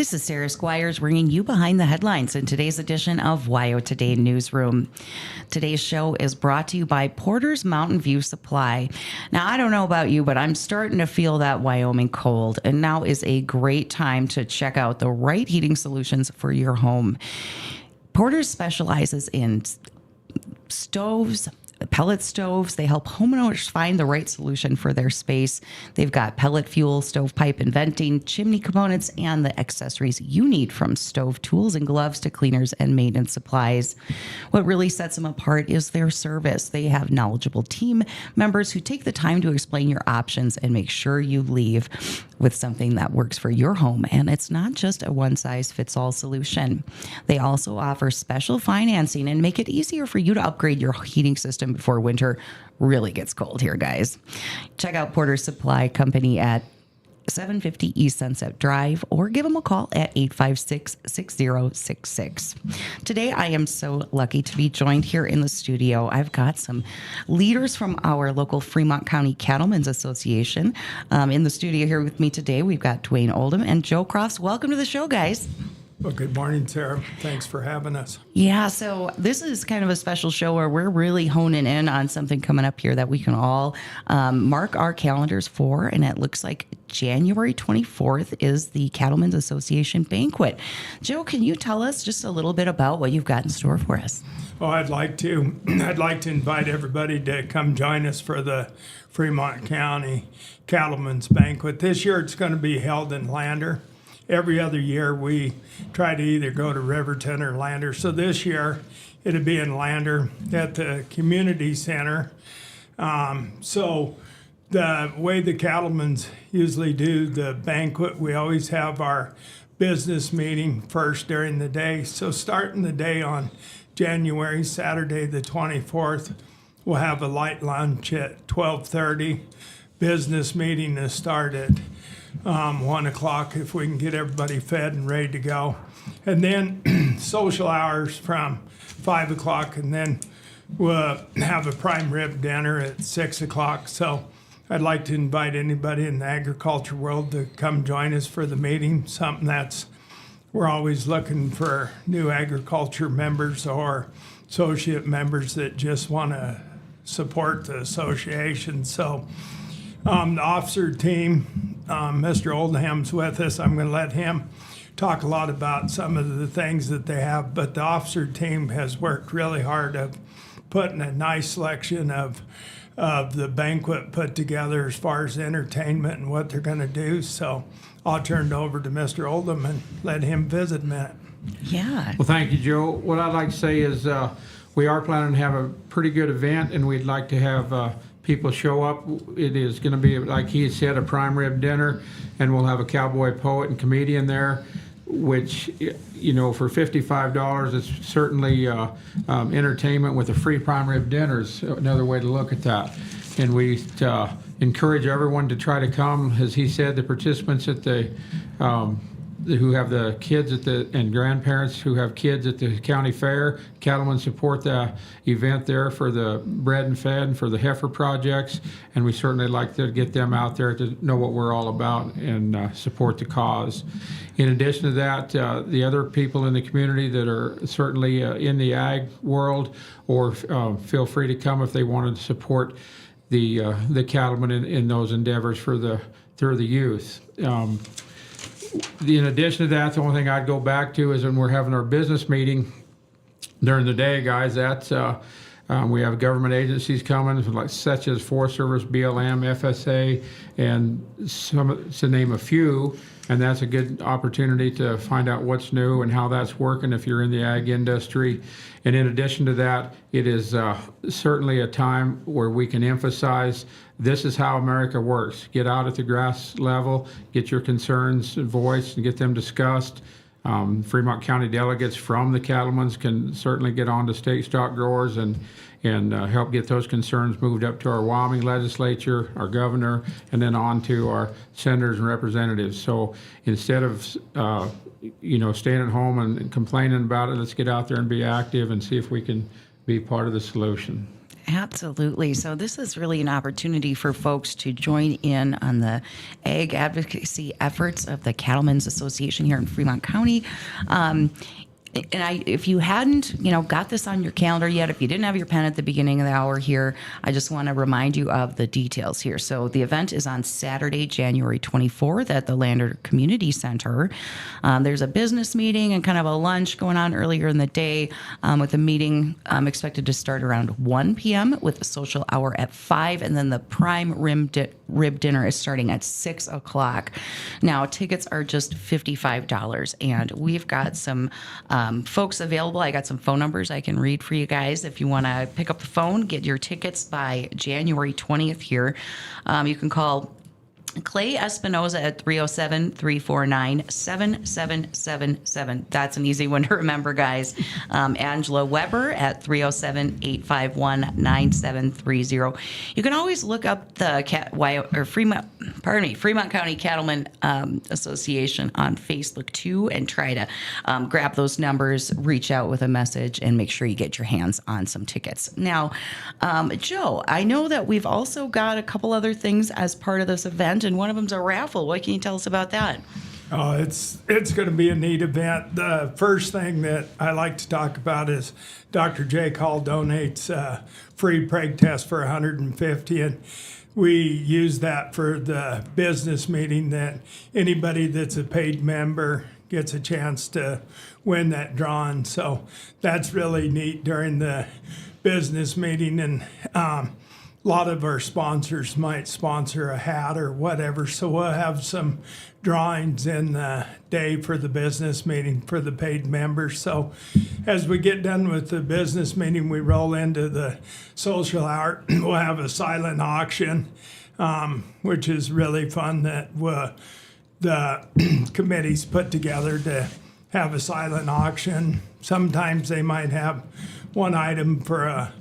This is Sarah Squires bringing you behind the headlines in today's edition of WYO Today Newsroom. Today's show is brought to you by Porter's Mountain View Supply. Now, I don't know about you, but I'm starting to feel that Wyoming cold, and now is a great time to check out the right heating solutions for your home. Porter's specializes in stoves, pellet stoves. They help homeowners find the right solution for their space. They've got pellet fuel, stovepipe and venting, chimney components, and the accessories you need, from stove tools and gloves to cleaners and maintenance supplies. What really sets them apart is their service. They have knowledgeable team members who take the time to explain your options and make sure you leave with something that works for your home. And it's not just a one-size-fits-all solution. They also offer special financing and make it easier for you to upgrade your heating system before winter really gets cold here, guys. Check out Porter Supply Company at 750 East Sunset Drive, or give them a call at 856-6066. Today, I am so lucky to be joined here in the studio. I've got some leaders from our local Fremont County Cattlemen's Association in the studio here with me today. We've got Dwayne Oldham and Joe Crofts. Welcome to the show, guys. Well, good morning, Sarah. Thanks for having us. Yeah, so this is kind of a special show where we're really honing in on something coming up here that we can all mark our calendars for, and it looks like January 24th is the Cattlemen's Association Banquet. Joe, can you tell us just a little bit about what you've got in store for us? Oh, I'd like to invite everybody to come join us for the Fremont County Cattlemen's Banquet. This year it's going to be held in Lander. Every other year we try to either go to Riverton or Lander. So this year it'll be in Lander at the community center. So the way the Cattlemen's usually do the banquet, we always have our business meeting first during the day. So starting the day on Saturday the 24th, we'll have a light lunch at 12:30. Business meeting to start at 1 o'clock if we can get everybody fed and ready to go. And then social hours from 5 o'clock, and then we'll have a prime rib dinner at 6 o'clock. So I'd like to invite anybody in the agriculture world to come join us for the meeting. We're always looking for new agriculture members or associate members that just want to support the association. So the officer team, Mr. Oldham's with us. I'm going to let him talk a lot about some of the things that they have, but the officer team has worked really hard of putting a nice selection of the banquet put together as far as entertainment and what they're going to do. So I'll turn it over to Mr. Oldham and let him visit a minute. Yeah. Well, thank you, Joe. What I'd like to say is we are planning to have a pretty good event, and we'd like to have people show up. It is going to be, like he said, a prime rib dinner, and we'll have a cowboy poet and comedian there, which, you know, for $55, it's certainly entertainment with a free prime rib dinner is another way to look at that. And we encourage everyone to try to come. As he said, the participants at the who have the kids and grandparents who have kids at the county fair, Cattlemen support the event there for the bread and fed and for the heifer projects, and we certainly like to get them out there to know what we're all about and support the cause. In addition to that, the other people in the community that are certainly in the ag world, or feel free to come if they wanted to support the cattlemen in those endeavors through the youth. In addition to that, the only thing I'd go back to is when we're having our business meeting during the day, guys, that's we have government agencies coming, such as Forest Service, BLM, FSA, and some, to name a few, and that's a good opportunity to find out what's new and how that's working if you're in the ag industry. And in addition to that, it is certainly a time where we can emphasize this is how America works. Get out at the grass level, get your concerns voiced, and get them discussed. Fremont County delegates from the Cattlemen's can certainly get on to state stock growers and help get those concerns moved up to our Wyoming legislature, our governor, and then on to our senators and representatives. So instead of staying at home and complaining about it, let's get out there and be active and see if we can be part of the solution. Absolutely. So this is really an opportunity for folks to join in on the ag advocacy efforts of the Cattlemen's Association here in Fremont County. If you hadn't, got this on your calendar yet, if you didn't have your pen at the beginning of the hour here, I just want to remind you of the details here. So the event is on Saturday, January 24th at the Lander Community Center. There's a business meeting and kind of a lunch going on earlier in the day, with the meeting expected to start around 1 p.m. with a social hour at 5, and then the prime rib dinner is starting at 6 o'clock. Now, tickets are just $55, and we've got some folks available. I got some phone numbers I can read for you guys. If you want to pick up the phone, get your tickets by January 20th here. You can call Clay Espinoza at 307-349-7777. That's an easy one to remember, guys. Angela Weber at 307-851-9730. You can always look up the Fremont County Cattlemen Association on Facebook too, and try to grab those numbers, reach out with a message, and make sure you get your hands on some tickets. Now, Joe, I know that we've also got a couple other things as part of this event, and one of them's a raffle. What can you tell us about that? Oh, it's going to be a neat event. The first thing that I like to talk about is Dr. Jake Hall donates a free preg test for 150, and we use that for the business meeting, that anybody that's a paid member gets a chance to win that drawing. So that's really neat during the business meeting, and a lot of our sponsors might sponsor a hat or whatever, so we'll have some drawings in the day for the business meeting for the paid members. So as we get done with the business meeting, we roll into the social hour. We'll have a silent auction, which is really fun, that the committees put together to have a silent auction. Sometimes they might have one item for a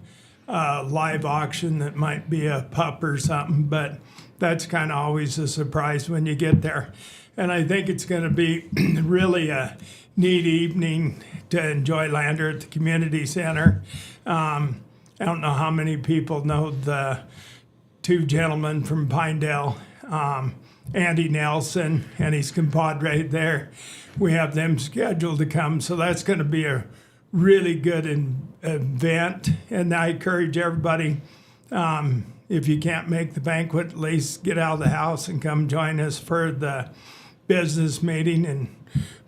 live auction that might be a pup or something, but that's kind of always a surprise when you get there. And I think it's going to be really a neat evening to enjoy Lander at the community center. I don't know how many people know the two gentlemen from Pinedale, Andy Nelson and his compadre there. We have them scheduled to come, so that's going to be a really good event, and I encourage everybody, if you can't make the banquet, at least get out of the house and come join us for the business meeting. And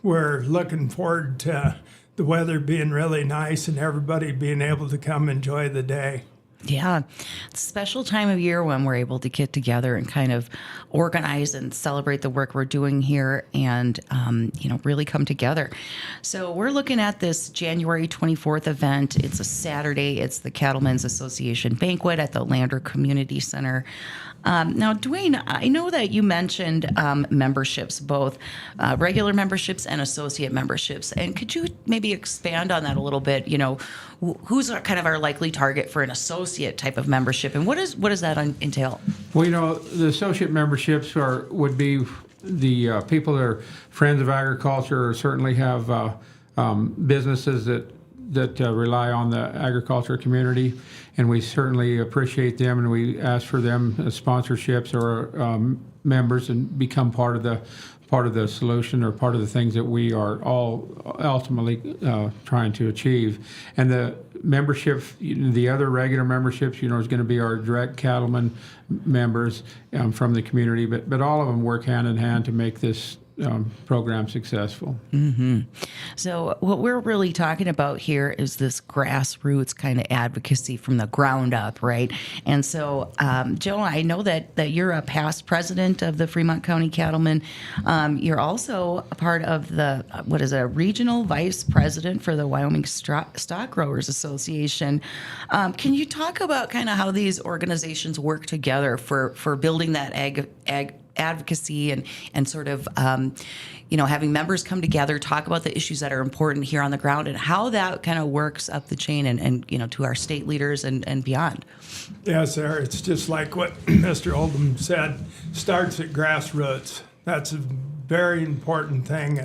we're looking forward to the weather being really nice and everybody being able to come enjoy the day. Yeah, it's a special time of year when we're able to get together and kind of organize and celebrate the work we're doing here, and really come together. So we're looking at this January 24th event. It's a Saturday. It's the Cattlemen's Association Banquet at the Lander Community Center. Now, Dwayne, I know that you mentioned memberships, both regular memberships and associate memberships. And could you maybe expand on that a little bit? Who's kind of our likely target for an associate type of membership, and what does that entail? Well, the associate memberships would be the people that are friends of agriculture, or certainly have businesses that rely on the agriculture community, and we certainly appreciate them, and we ask for them as sponsorships or members, and become part of the solution, or part of the things that we are all ultimately trying to achieve. And the membership, the other regular memberships, is going to be our direct cattlemen members from the community, but all of them work hand in hand to make this program successful. Mm-hmm. So what we're really talking about here is this grassroots kind of advocacy from the ground up, right? And so, Joe, I know that you're a past president of the Fremont County Cattlemen. You're also a part of the, regional vice president for the Wyoming Stock Growers Association. Can you talk about kind of how these organizations work together for building that ag advocacy and sort of having members come together, talk about the issues that are important here on the ground, and how that kind of works up the chain and to our state leaders and beyond? Yes, sir. It's just like what Mr. Oldham said, starts at grassroots. That's a very important thing.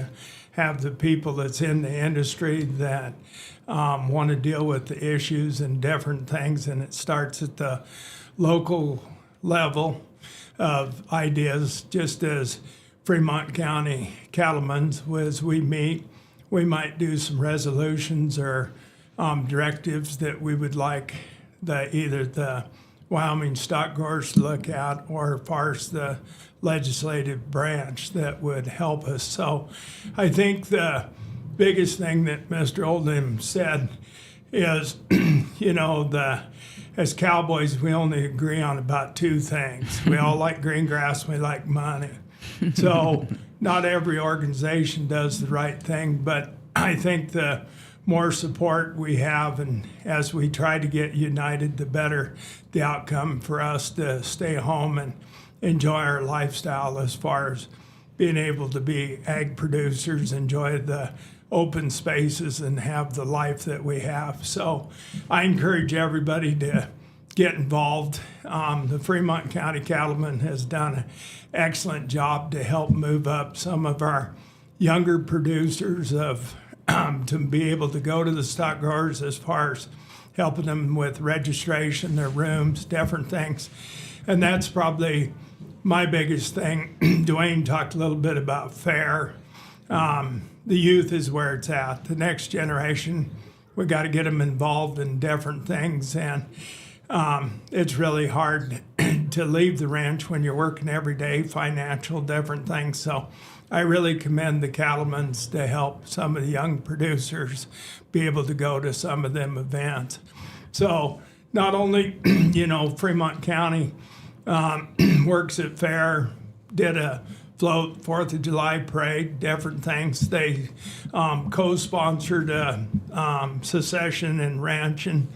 have the people that's in the industry that want to deal with the issues and different things, and it starts at the local level of ideas, just as Fremont County Cattlemen, as we meet, we might do some resolutions or directives that we would like either the Wyoming stock growers to look at, or as far as the legislative branch that would help us. So I think the biggest thing that Mr. Oldham said is, as cowboys, we only agree on about two things. We all like green grass, we like money. So not every organization does the right thing, but I think the more support we have, and as we try to get united, the better the outcome for us to stay home and enjoy our lifestyle as far as being able to be ag producers, enjoy the open spaces, and have the life that we have. So I encourage everybody to get involved. The Fremont County Cattlemen has done an excellent job to help move up some of our younger producers to be able to go to the stock growers as far as helping them with registration, their rooms, different things. And that's probably my biggest thing. Dwayne talked a little bit about fair. The youth is where it's at. The next generation, we got to get them involved in different things. And it's really hard to leave the ranch when you're working every day, financial, different things. So I really commend the Cattlemen to help some of the young producers be able to go to some of them events. So not only, Fremont County works at fair, did a float, 4th of July parade, different things. They co-sponsored secession and ranching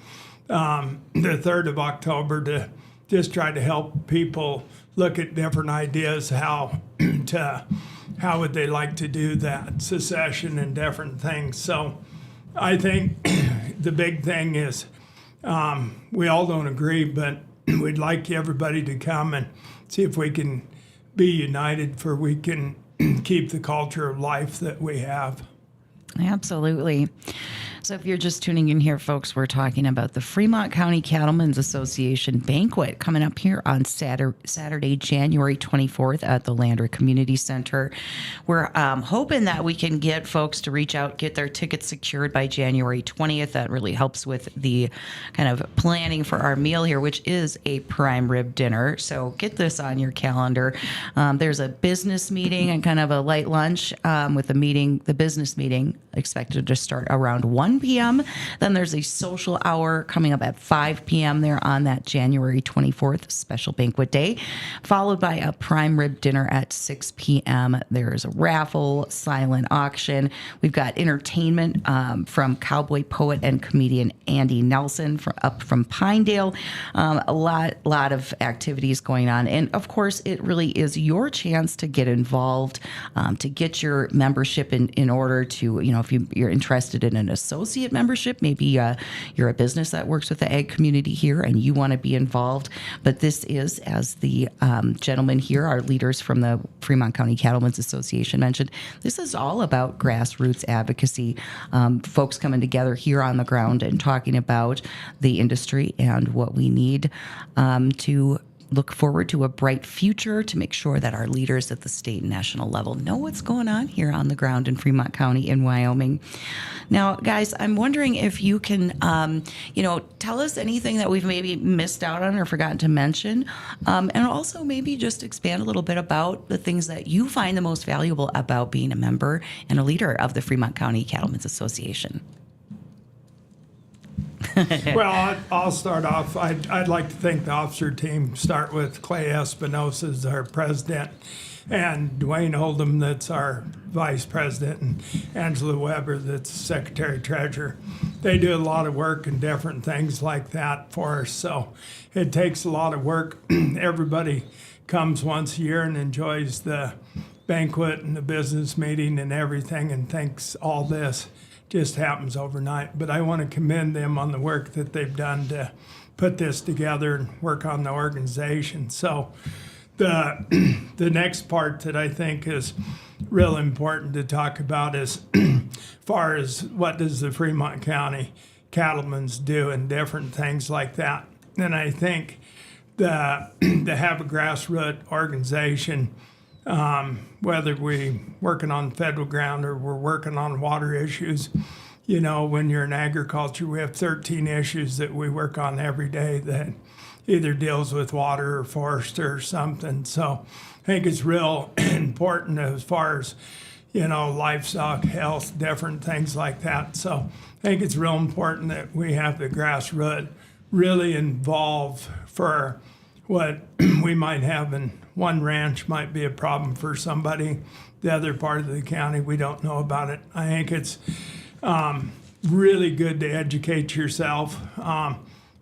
the 3rd of October to just try to help people look at different ideas, how would they like to do that, secession and different things. So I think the big thing is we all don't agree, but we'd like everybody to come and see if we can be united, for we can keep the culture of life that we have. Absolutely. So if you're just tuning in here, folks, we're talking about the Fremont County Cattlemen's Association Banquet coming up here on Saturday, January 24th at the Lander Community Center. We're hoping that we can get folks to reach out, get their tickets secured by January 20th. That really helps with the kind of planning for our meal here, which is a prime rib dinner. So get this on your calendar. There's a business meeting and kind of a light lunch with the business meeting expected to start around 1 p.m. Then there's a social hour coming up at 5 p.m. there on that January 24th special banquet day, followed by a prime rib dinner at 6 p.m. There's a raffle, silent auction. We've got entertainment from cowboy poet and comedian Andy Nelson up from Pinedale. A lot of activities going on. And of course, it really is your chance to get involved, to get your membership in order to, if you're interested in an associate membership, maybe you're a business that works with the ag community here and you want to be involved. But this is, as the gentlemen here, our leaders from the Fremont County Cattlemen's Association mentioned, this is all about grassroots advocacy, folks coming together here on the ground and talking about the industry and what we need to look forward to a bright future, to make sure that our leaders at the state and national level know what's going on here on the ground in Fremont County in Wyoming. Now, guys, I'm wondering if you can, tell us anything that we've maybe missed out on or forgotten to mention, and also maybe just expand a little bit about the things that you find the most valuable about being a member and a leader of the Fremont County Cattlemen's Association. Well, I'll start off. I'd like to thank the officer team. Start with Clay Espinosa as our president, and Dwayne Oldham, that's our vice president, and Angela Weber, that's secretary treasurer. They do a lot of work and different things like that for us. So it takes a lot of work. Everybody comes once a year and enjoys the banquet and the business meeting and everything, and thinks all this just happens overnight. But I want to commend them on the work that they've done to put this together and work on the organization. So The next part that I think is real important to talk about is far as what does the Fremont County Cattlemen's do and different things like that. And I think to have a grassroots organization, whether we working on federal ground or we're working on water issues, when you're in agriculture, we have 13 issues that we work on every day that either deals with water or forest or something. So I think it's real important as far as, livestock health, different things like that. So I think it's real important that we have the grassroots really involved for what we might have in one ranch might be a problem for somebody. The other part of the county, we don't know about it. I think it's really good to educate yourself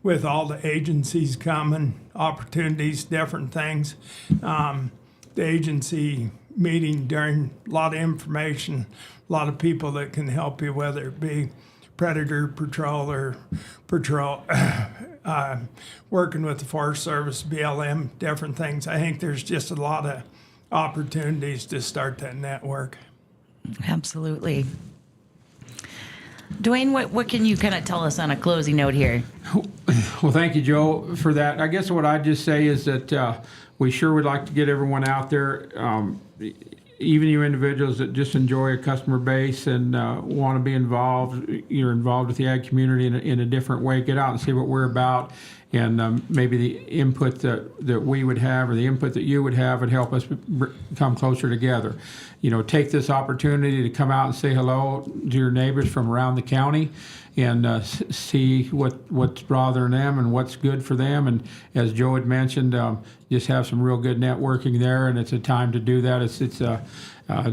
with all the agencies coming, opportunities, different things. The agency meeting during a lot of information, a lot of people that can help you, whether it be predator patrol or patrol, working with the Forest Service, BLM, different things. I think there's just a lot of opportunities to start that network. Absolutely. Dwayne, what can you kind of tell us on a closing note here? Well, thank you, Joe, for that. I guess what I'd just say is that we sure would like to get everyone out there, even you individuals that just enjoy a customer base and want to be involved, you're involved with the ag community in a different way. Get out and see what we're about, and maybe the input that we would have or the input that you would have would help us come closer together. Take this opportunity to come out and say hello to your neighbors from around the county and see what's bothering them and what's good for them. And as Joe had mentioned, just have some real good networking there, and it's a time to do that. It's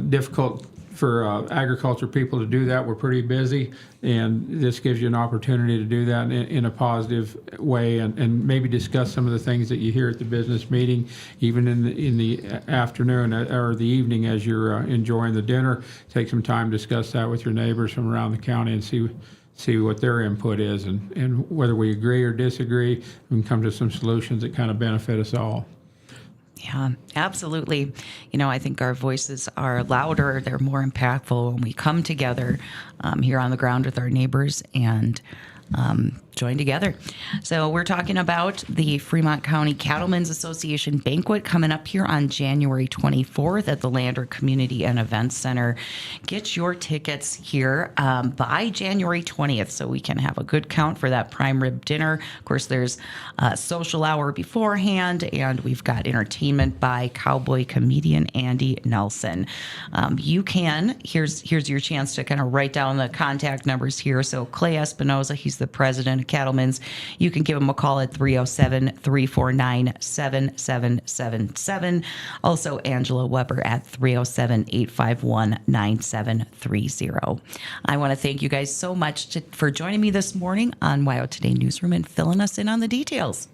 difficult for agriculture people to do that. We're pretty busy, and this gives you an opportunity to do that in a positive way, and maybe discuss some of the things that you hear at the business meeting, even in the afternoon or the evening as you're enjoying the dinner. Take some time to discuss that with your neighbors from around the county and see what their input is, and whether we agree or disagree, we can come to some solutions that kind of benefit us all. Yeah, absolutely. I think our voices are louder, they're more impactful when we come together here on the ground with our neighbors and join together. So we're talking about the Fremont County Cattlemen's Association Banquet coming up here on January 24th at the Lander Community and Events Center. Get your tickets here by January 20th so we can have a good count for that prime rib dinner. Of course, there's a social hour beforehand, and we've got entertainment by cowboy comedian Andy Nelson. Here's your chance to kind of write down the contact numbers here. So Clay Espinoza, he's the president of Cattlemen's. You can give him a call at 307-349-7777. Also, Angela Weber at 307-851-9730. I want to thank you guys so much for joining me this morning on WYO Today Newsroom and filling us in on the details.